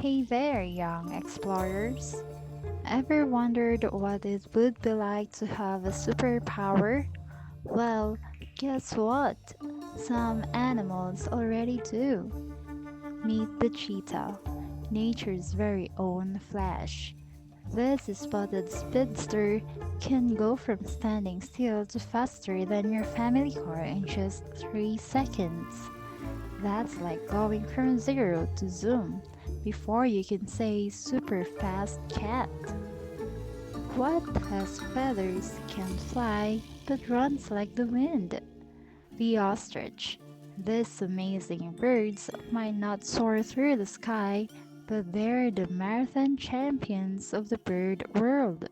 Hey there, young explorers. Ever wondered what it would be like to have a superpower? Well, guess what? Some animals already do. Meet the cheetah, nature's very own flash. This spotted speedster can go from standing still to faster than your family car in just 3 seconds. That's like going from zero to zoom before you can say super fast cat. What has feathers, can't fly, but runs like the wind? The ostrich. These amazing birds might not soar through the sky, but they're the marathon champions of the bird world,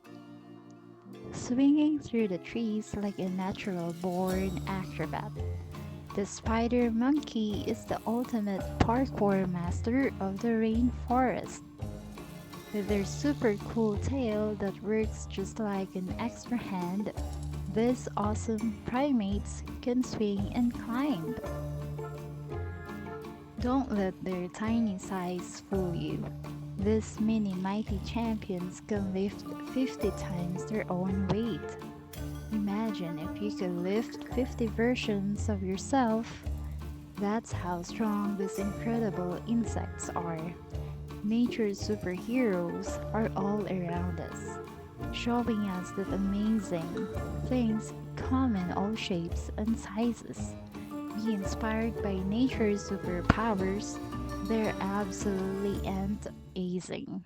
swinging through the trees like a natural born acrobat. The spider monkey is the ultimate parkour master of the rainforest. With their super cool tail that works just like an extra hand, these awesome primates can swing and climb. Don't let their tiny size fool you. These mini mighty champions can lift 50 times their own weight. Imagine if you could lift 50 versions of yourself. That's how strong these incredible insects are. Nature's superheroes are all around us, showing us that amazing things come in all shapes and sizes. Be inspired by nature's superpowers. They're absolutely amazing.